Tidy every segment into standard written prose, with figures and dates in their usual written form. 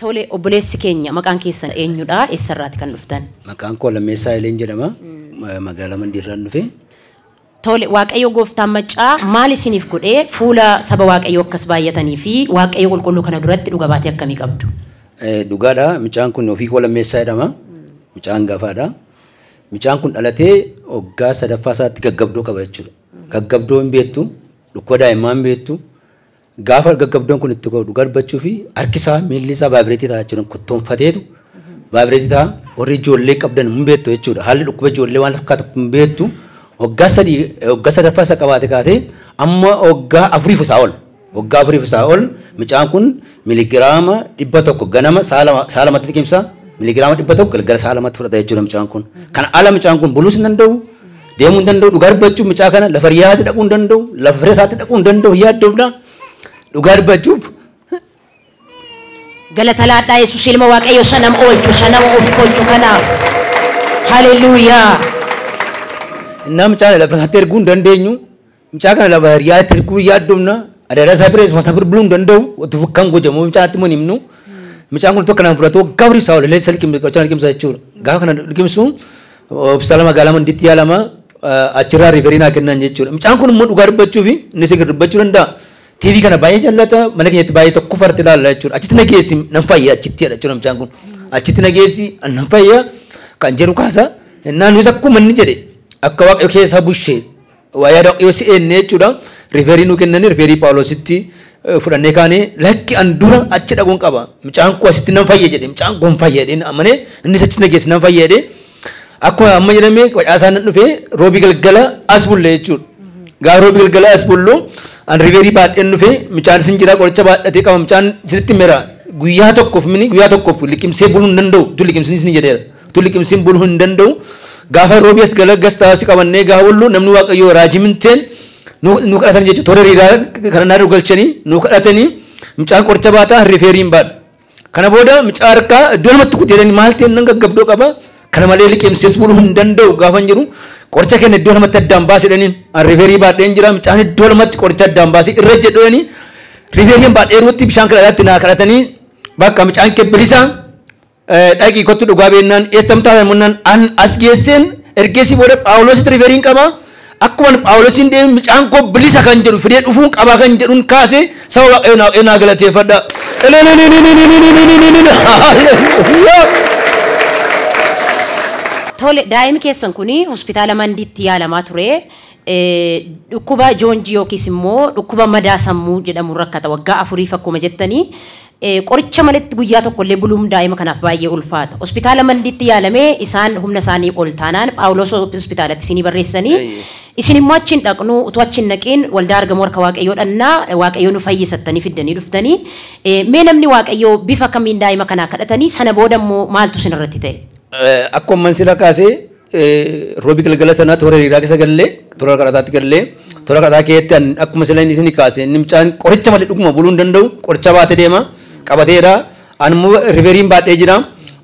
Tole obboleessi keenya maqaan keessan eenyudha? Eessarraati kan dhuftan? Maqaan koo Lammeessaa Ileen jedhama. Magaalaa Mandiirraan dhufe. Tole Waaqayyo gooftaan maccaa maal isiniif godhee fuula saba Waaqayyo akkas baay'atanii fi Waaqayyo qulqulluu kana duratti dhuga baatee akkamii qabdu? Dhugaadha. Micaan kun ofii koo Lammeessaa jedhama. Micaan gaafaadha. Micaan kun dhalatee waggaa sadaffaa isaatti gaggabdoo qaba jechuudha. Gaggabdoo hin beektu, dhukkuba daa'immaa hin beektu. Gaafa gaggabdoon kun itti dhugaa dubbachuu fi harki isaa miilli isaa vaabireetii ta'a jechuudha. Kottoonfateetu vaabireetii ta'a. Warri ijoollee qabdan hin beektu jechuudha. Haalli dhukkuba ijoollee waan fakkaatu hin beektu. Waggaa sadaffaa isa qabaate kaatee amma waggaa afuriif isaa ol. Waggaa afuriif isaa ol micaan kun miligiraama 100 ganama saalamatti liqimsa. Miligiraama 100 galgala saalamatti fudhata jechuudha micaan kun. Kana ala micaan kun buluus hin danda'u. Deemuu hin danda'u. Dhugaa dubbachuuf micaa kana lafa riyaatti dhaquu hin danda'u. Lafa firee isaatti dhaquu hin danda'u. Yaaddoofna. Dhugaa dubbachuuf. Galatalaadhaa Yesuus ilma Waaqayyo sanama oolchu sanama of kolchu kanaaf. Haleluuyaa. Nama micaan lafa isaatti erguu hin dandeenyu. Micaa kana lafa riyaatti erguu yaaddoofna. Adaadhaa isaa birees masaa buluu hin danda'u. Wanti fakkaan gojamu micaatti mun himnu. Micaan kun tokko kanaan fudhatu waggaa afurii isaa ol illee isa liqimsa jechuudha. Gaafa kana liqimsu hospitaala magaalaa Mandiitti yaalama achirraa riiferiin haa kennan jechuudha. Micaan kun immoo dhugaa dubbachuuf inni si dubbachuu danda'a. TV kana baay'ee jallata mana keenyatti baay'ee tokko farti ilaalla jechuudha. Achitti nageessi nan fayya achitti jechuudha micaan kun. Achitti nageessi nan fayya kan jedhu kaasa. Naannoo akkuma inni jedhe akka Waaqayyo keessa bushee yaada Waaqayyo si eenne jechuudha. Riiferiin nu kennanii riiferii Phaawulositti fudhannee kaanee lakki an dura achi dhaquun qaba. Micaan kun asitti nan fayya jedhe micaan kun fayya jedhee amanee innis achitti nageessi nan fayya jedhee akkuma amma jedhamee facaasaan nan dhufee roobii galgala as bulle jechuudha. Gaafa roobii galgala as bullu an riiverii baadheen dhufee micaan isin jira qoricha baadhatee qaba micaan isinitti mera guyyaa tokkoof liqimsee buluu hin danda'u tu liqimsiin isin jedheera tu liqimsiin buluu hin danda'u gaafa roobii as galaggas taasisi qabannee gaafa bullu namni Waaqayyoo raajii minteen nu kadhatan jechuudha toora riiraa kana naa galchanii nu kadhatanii micaan qoricha baataa riiferiin baadha kana booda micaa harkaa iddoo lamatti kuteedanii maal ta'e nan gaggabdoo qaba kana malee liqimsees buluu hin danda'u gaafa hin jiru qoricha kenna iddoo lamatti addaan baasedhaniin riiverii baadheen jira micaan iddoo lamatti qoricha addaan baasee irra jedhanii riiveriin baadheeruutti bishaan kadhataatti naa kadhatanii bakka micaan kebbirisaa dhaqii kottu dhugaa beennaan eestamtaa munnaan an as geesseen ergeessi booda Phaawulositti riiveriin qaba akkuma Phaawulosiin deemi micaan koo bilisa kan jedhu fidee dhufuun qaba kan jedhuun kaasee saba Waaqayyoo naa galateeffadha. Tole daa'imni keessan kuni hospitaala Mandiitti yaalamaa ture. Dhukkuba joonjii yookiis immoo dhukkuba madaa sammuu jedhamu rakkata waggaa afuriif akkuma jettanii qoricha maletti guyyaa tokkollee buluun daa'ima kanaaf baay'ee ulfaata. Hospitaala Mandiitti yaalamee isaan humna isaanii ol taanaan Phaawulos hospitaalatti isinii barreessanii isin immoo achiin dhaqnu utuu achiin naqiin waldaa argamu harka Waaqayyoo dhannaa Waaqayyoo nu fayyisattanii fiddanii dhuftanii mee namni Waaqayyoo bifa kamiin daa'ima kanaa kadhatanii sana booda immoo maaltu isin irratti ta'e? Akkuma sila kaasee roobii galgala sanaa toora riiraa keessa gallee toora kadhataatti gallee toora kadhataa keessatti akkuma sila inni isin kaase inni micaan qoricha malee dhuguma buluu hin danda'u qoricha baatee deema qabateera anummoo riiferiin baadhee jira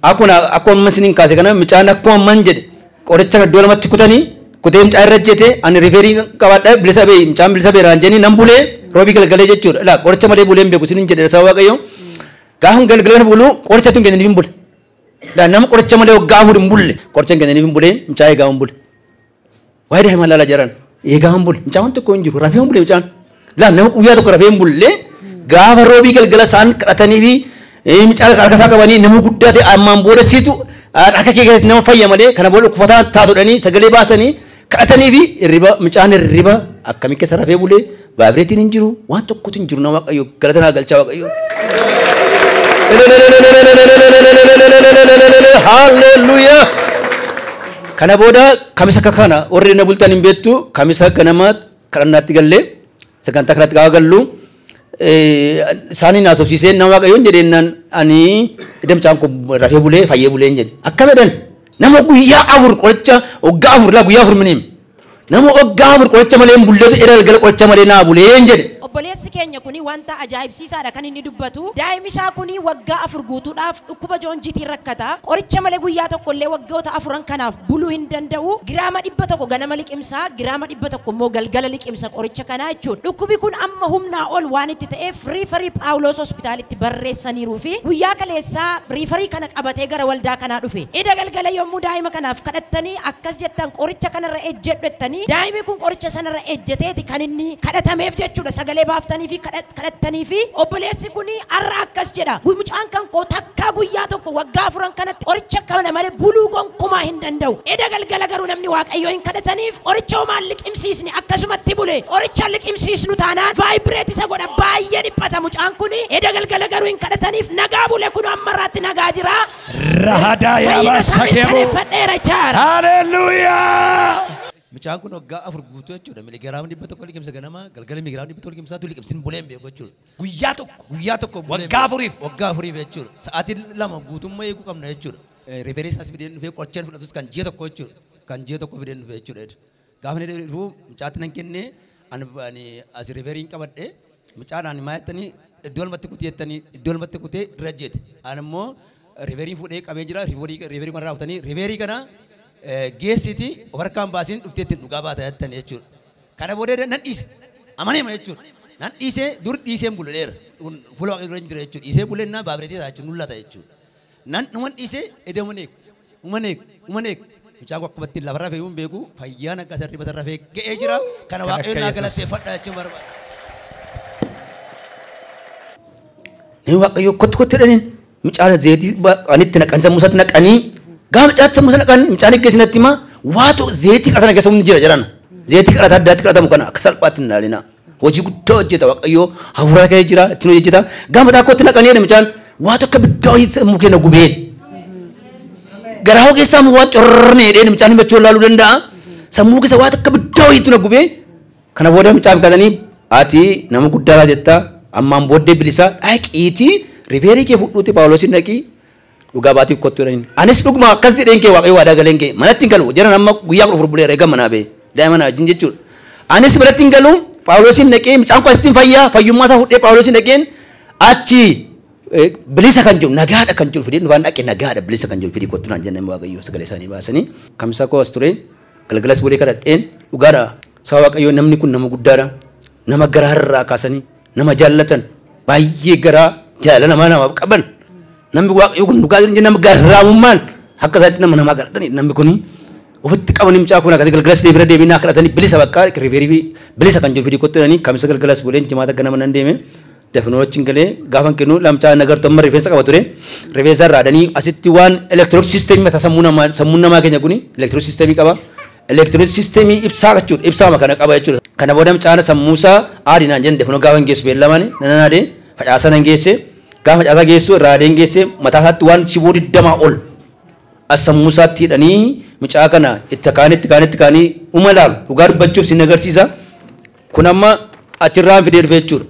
akkuma isin kaase kana micaan akkuma amman jedhe qoricha iddoo lamatti kutee micaan irra jete ani riiferii qabadha bilisa bee micaan bilisa beeraan jenni nan bulee roobii galgalee jechuudha qoricha malee bulee hin beeku isin jedhe saba Waaqayyoo gaafa galgala bulu qoricha tun kennaniif hin bule. Nama qoricha malee waggaa afur hin bulle qoricha kennaniif hin buleen micaa eegaa hin bulle waa'ee daa'ima laala jiran eegaa hin bulle micaan tokko hin jiru rafee hin bulle micaan nama guyyaa tokko rafee hin bulle gaafa roobii galgala isaan kadhatanii fi micaa harka isaa qabanii nama guddaa ta'e ammaan booda siitu harka kee keessatti nama fayya malee kana booda uffataa taatudhanii sagalee baasanii kadhatanii fi micaan irriba akkamii keessa rafee bulee vaabireetiin hin jiru waan tokkotu hin jiru nama Waaqayyoo galata naa galchaa Waaqayyoo. Hallelujah. Kana booda kamisa kakana warri na bultan hin beektu kamisa ganama kadhannaatti gallee sagantaa kanatti gaafa gallu isaaniin haasofsiisee nama Waaqayyoon jedheennan ani idamchaan kun rafee bulee fayyee bulee hin jedhe akka medan nama guyyaa afur qoricha waggaa afur laa guyyaa afur miniim nama waggaa afur qoricha malee hin bulleetu galgala qoricha malee naa bulee hin jedhe. obboleessi keenya kuni wanta ajaa'ibsiisaadha kan inni dubbatu. Daa'imni isaa kuni waggaa 4 guutuudhaaf dhukkuba joonjiitiin rakkata. Qoricha malee guyyaa tokkollee waggoota 4 kanaaf buluu hin danda'u. Giraama 100 ganama liqimsa, giraama 100 immoo galgala liqimsa qoricha kana jechuudha. Dhukkubi kun amma humnaa ol waan itti ta'eef riifarii Paawuloos hospitaalitti barreessaniiru fi guyyaa kaleessaa riifarii kana qabatee gara waldaa kanaa dhufe. Ida galgala yommuu daa'ima kanaaf kadhattanii akkas jettan qoricha kanarra ejjedhu jettanii daa'imni kun qoricha sanarra ejjeteeti kan inni kadhatameef jechuudha. Sagalee baaftanii fi kadhattanii fi obboleessi kun har'a akkas jedha. Mucaan kan koo takkaa guyyaa tokko waggaa 4 kanatti qoricha kana malee buluu gonkumaa hin danda'u. Eda galgala garuu namni waaqayyoo hin kadhataniif qoricha homaan liqimsiisni akkasumatti bule. Qoricha liqimsiisnu taanaan vaayibireet isa godha baay'ee dhiphata mucaan kun. Eda galgala garuu hin kadhataniif nagaa bule kun ammarraatti nagaa jira. Rahadaa yaaba sakeebu. Haleluuyaa. Mucaan kun waggaa 4 guutuu jechuudha. Miligiraama 100 liqimsa ganama galgala miligiraama 100 liqimsaatu liqimsin buleen beeku jechuudha. Guyyaa tokko waggaa 4 jechuudha. Sa'aatii 2 guutummaa eeguu qabna jechuudha. Riifeeris as fideen dhufee qorichaan fudhatus kan ji'a tokko jechuudha. Kan ji'a tokko fideen dhufee jechuudha. Gaafa inni dhufu mucaatti nan kennee ani as riifeeriin qabadhee mucaan ani maayattanii iddoo lamatti kutee jettanii iddoo lamatti kutee irra jeete. Ani immoo riifeerii fuudhee qabee jira. Riifeerii kana raawwatanii riifeerii kana geessiti harkaan baasiin dhufteetti dhugaa baata jettanii jechuudha. Kana booda nan dhiise amaneema jechuudha. Nan dhiisee dur dhiiseen buleera. Fuula waaqni dura hin jira jechuudha. Dhiisee bulennaa baabireetii ta'a jechuudha nullata jechuudha. Nan dhuman dhiisee edee umaneek mucaan akkumatti lafarra fe'uu hin beeku fayyaan akka sarri basarra fe'ee ga'ee jira. Kana waaqayyoon naa galateeffadha jechuun barbaada. Ni waaqayyoo kotti dhaniin mucaan zeetii anitti naqan sammuusatti naqanii gaafa mucaatti sammuusa naqan mucaan eeggeessinatti himaa waatu zeetii qadhatan keessa humni jira jedhan. Zeetii qadhata addaatti qadhatamu kana akka salphaatti hin ilaalina. Hojii guddaa hojjeta waaqayyoo hafuura kee jira ittiin hojjeta. Gaafa taakkotti naqanii mucaan waatu akka biddaa hojii sammuu keenya gubeen. Garaa keessaa waan corrne dheedhee mucaan himachuu ilaaluu danda'a. Sammuu keessa waatu akka biddaa hojii tuna gubee. Kana booda mucaan kadhanii ati nama guddaa jettaa ammaan booddee bilisaa dhaqiitii riifeerii kee fudhuuti Paawuloosiin dhaqii dhugaa baatiif kottu jedhaniin. Anis dhuguma akkas jedheen kee waaqayyoo waadaa galeen kee manatti hin galu jedhan amma guyyaa 10 bulee reega manaa bee daa'ima na wajjin jechuudha. Anis manatti hin galu Paawuloosiin dhaqee mucaan kun asitti fayyaa fayyummaa isaa fudhee Paawuloosiin dhaqeen achi bilisa kan jiru nagaadha kan jiru fidee dhufaan dhaqee nagaadha bilisa kan jiru fidee kottu naan jennaan waaqayyoo sagalee isaanii baasanii kamsa koo as ture galgalas bulee kadhadheen dhugaadha saa waaqayyoo namni kun nama guddaadha nama garaarraa kaasanii nama jaallatan baay'ee garaa jaalala namaaf qaban namni waaqayyoo kun dhugaa jiru nama garraamummaan akka isaatti nama garatanii namni kun ofitti qabanii mucaa kun akka galgalas deebira deebinaa kadhatanii bilisa bakka riifeerii bilisa kan jiru fidee kottu jedhanii kamsa galgalas buleen jimaata ganama nan deeme definoochiin galee gaafan kennu lamchaa nagartu amma rifeensa qaba ture rifeensa raadanii asitti waan elektironik siistemii mata sammuu namaa keenya kuni elektironik siistemii qaba elektironik siistemii ibsaa jechuudha ibsaa kana qaba jechuudha kana booda mucaan sammuusaa aadinaan jenna definoo gaafan geessu beellamaan nanaadee facaasaa nan geesse gaafa facaasaa geessu raadeen geesse mataa isaatti waan shiboo 20 ol as sammuusaatti hidhanii mucaa kana itti kaanii umalaalu dhugaa dubbachuuf sin agarsiisa kun amma achirraan fidee dhufe jechuudha.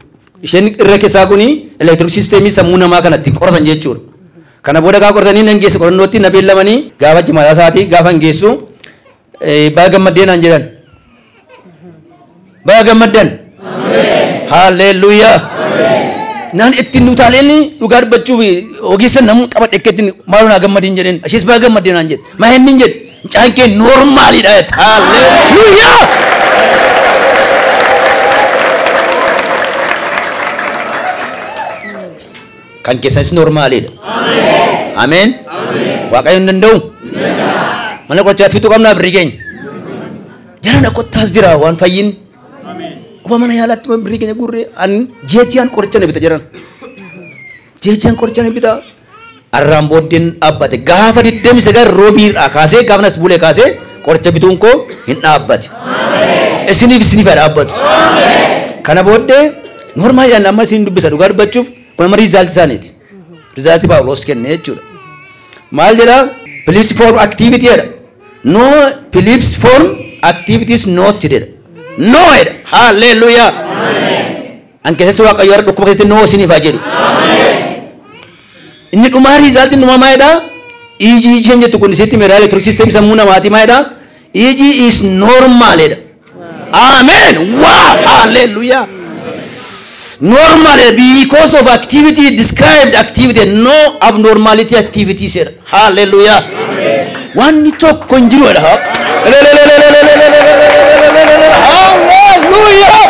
Isheen irra keessaa kuni elektironik siistemii sammuu namaa kanatti qoratan jechuudha. Kana booda gaa qoratanii nan geesse qorannootti na beellamanii gaafa jimaataa isaatii gaafa hin geessu baga gammaddeen naan jedhan. Baga gammaddan. Haalleluuyaa. Naan ittiin utaaleen dhugaa dubbachuuf ogeessa namuu qabadhe akkeetti maaloo naa gammadiin jedheen ashees baga gammaddeen naan jedhe maa inni jedhe mucaan kee noormaaliidha. Haalleluuyaa. Kan keessanis normaalidha. Ameen. Waaqayyoon danda'u. Mana qochaatti fituu qabnaa birrii keenya. Jarana qottaas jira waan fayyin. Oba mana yaalaatti birrii keenya gurree an jeeji'aan qoricha na bita jiran. Jeeji'aan qoricha na bita. Arraan booddeen dhaabbate gaafa 29 roobiidhaa kaasee gaafa nas bulee kaasee qoricha bituun koo hin dhaabbate. Isiniif dhaabbatu. Kana booddee normaalidhaan amma isin dubbisa dhugaa dubbachuuf. Kun amma riizaalti isaaniiti. Riizaalti Paawuloos kenne jechuudha. Maal jedhaa? Phillips form activity jedha. No Phillips form activities not jedha. No jedha. Haalleluuyaa. An keessatti waaqayyo har'a dhukkuba keessatti no isiniif haa jedhu. Inni dhumaa riizaaltiin dhumaa maa jedhaa? EG isheen jettu kun isitti meeraa elektironik siistemii sammuu namaatii maa jedhaa? EG is normal jedha. Ameen. Waa. Haalleluuyaa. Normal because of activity described activity no abnormality activity sir. Hallelujah. One talk conjure ha. Hallelujah.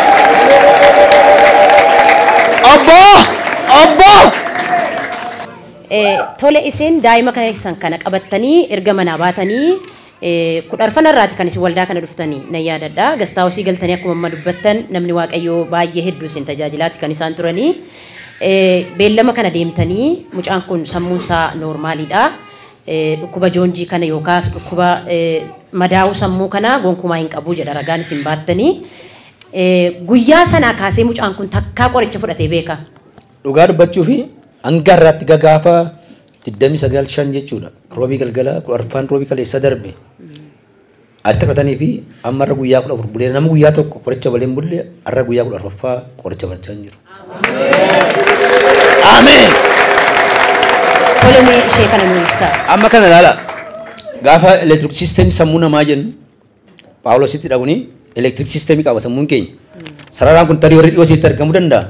Abba. Tole isin daa'ima keessan kana qabattanii erga manaa baatanii kudharfan irraati kan isin waldaa kana dhuftanii na yaadadha. Gastaawusii galtanii akkuma amma dubbattan namni Waaqayyoo baay'ee hedduu isin tajaajilaati kan isaan turanii. Beellama kana deemtanii mucaan kun sammuun isaa noormaaliidha. Dhukkuba joonjii kana yookaas dhukkuba madaa'uu sammuu kana gonkumaa hin qabu jedha ragaan isin baattanii. Guyyaa sanaa kaasee mucaan kun takkaa qoricha fudhatee beeka. Dhugaa dubbachuu fi hanga irraatti gagaafa 29 jechuudha. Roobii galgala kudharfaan roobii kaleessa darbe. As taphatanii fi amma irra guyyaa 14 bulee nama guyyaa tokko qoricha baleen bulle irra guyyaa 14ffaa qoricha barachaa jiru. Ameen. Tole mee ishee kana nuu ibsaa. Amma kana ilaala. Gaafa electric system sammuu namaa jennu Paawulositti dhaquuni electric system qaba sammuun keenya. Sararaan kun tarii warri dhiyoo sitti argamuu danda'a.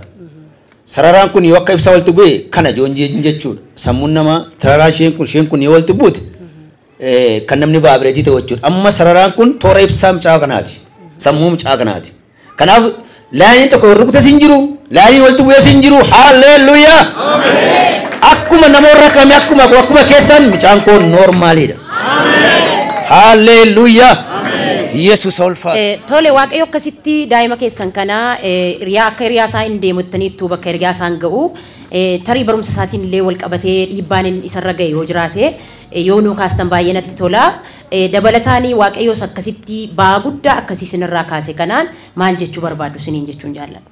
Sararaan kun yoo akka ibsaa walitti bu'e kana joonjii jechuudha. Sammuun namaa sararaan isheen kun yoo walitti buute kan namni baabireetii ta'u jechuudha. Amma sararaan kun toora ibsaa mucaa kanaati. Sammuu mucaa kanaati. Kanaaf laayiniin tokko rukute sin jiru, laayiniin walitti bu'ee sin jiru. Haalleluuyaa. Akkuma nama warra kamii akkuma keessan mucaan kun noormaaliidha. Haalleluuyaa. Yesus olfaa. Tole Waaqayyo akkasitti daa'ima keessan kana riyaa akka riyaa isaa hin deemuttaniittuu bakka riyaa isaan ga'u tarii barumsa isaatiin illee wal qabatee dhiibbaan isarra ga'e yoo jiraate yoo nuu kaastan baay'ee natti tola. Dabalataanii Waaqayyoos akkasitti ba'aa guddaa akkasii sinirraa kaase kanaan maal jechuu barbaadu siniin jechuun jaalladha.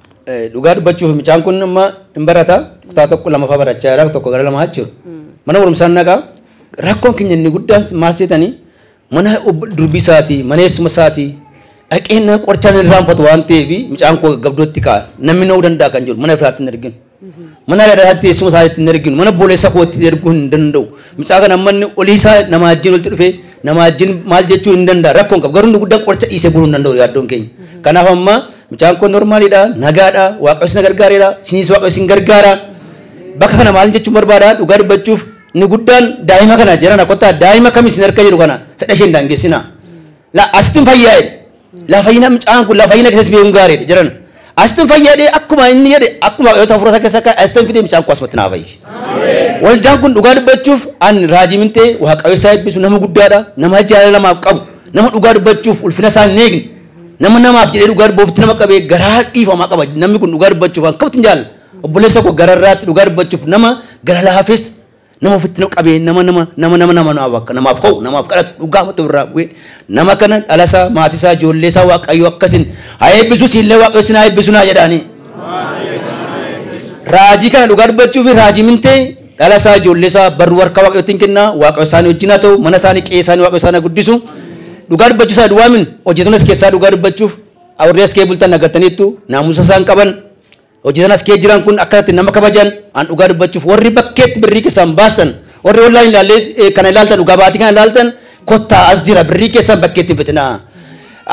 Dhugaa dubbachuuf mucaan kun amma hin barata kutaa tokko lamaffaa barachaa jira tokko gara lamaa jiru. Mana barumsaan naqaa rakkoon keenya inni guddaan maal seetanii mana durbii isaati mana eessuma isaati dhaqeen qorichaan irraanfatu waan ta'eef mucaan koo gabdootti ka'a namni na'uu danda'a kan jiru mana firaatti hin arginu mana dhadhaatti teessuma isaatti hin arginu mana booleessa kootti erguu hin danda'u mucaa kana ammanni olii isaa nama wajjin walitti dhufee nama wajjin maal jechuu hin danda'a rakkoon qabu garuu guddaan qoricha dhiisee buluu hin danda'u yaaddoon keenya kanaaf amma mucaan kun normaaliidha nagaadha Waaqayyo isin gargaareera isinis Waaqayyo isin gargaara bakka kana maal jechuun barbaada dhugaa dubbachuuf ni guddaan daa'ima kana jiran akkota daa'ima kam isin harka jiru kana fedha isheen daangeessina la astin fayyaa'e la fayyina mucaan kun la fayyina keessas beekuun gaariidha jiran astin fayyaa'e akkuma inni jedhe akkuma yoo ta'u furata keessa akka astin fidee mucaan kun asumatti naa fayyi waldaan kun dhugaa dubbachuuf an raajii mintee Waaqayyo isaa eebbisu nama guddaadha nama jaalala namaaf qabu nama dhugaa dubbachuuf ulfina isaa hin eegne nama namaaf jedhee dhugaa dubboofitti nama qabee garaa dhiifamaa qaba namni kun dhugaa dubbachuuf an qabatti hin jaalla obboleessa koo gararraatti dhugaa dubbachuuf nama gara laafes nama ofitti qabee namaaf ka'u namaaf kadhatu dhugaa mata irraa bu'ee nama kana dhalasaa maatisaa ijoolleesaa Waaqayyo akkasin haa eebbisu siillee Waaqayyo sin haa eebbisu naa jedhaani. Raajii kana dhugaa dubbachuuf raajii mintee dhalasaa ijoolleesaa barruu harka Waaqayyootiin kennaa Waaqayyo isaanii wajjin haa ta'u mana isaanii qe'ee isaanii Waaqayyo isaanii guddisu dhugaa dubbachuu isaa duwwaamin hojjetoonnis keessaa dhugaa dubbachuuf awurree as kee bultan agartaniittu naamusa isaan qaban hojjetan as kee jiran kun akkatti nama kabajan an dhugaa dubbachuuf warri bakkeetti birrii keessan baastan warri wallaan ilaallee kana ilaaltan dhugaa baatii kana ilaaltan kottaa as jira birrii keessan bakkeetti fitina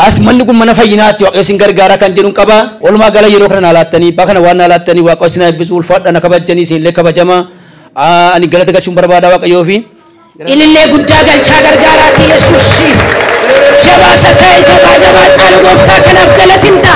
as manni kun mana fayyinaatti Waaqayyo isin gargaara kan jedhuun qaba walumaa gala yeroo kana naalaattanii bakka kana waan naalaattanii Waaqayyo isin eebbisu ulfaadha na kabajanii isinillee kabajama ani galata galchuun barbaada Waaqayyoo fi ilillee guddaa galchaa gargaaraati Yesuus jabaasa ta'e jabaa caalu gooftaa kanaaf galatinta.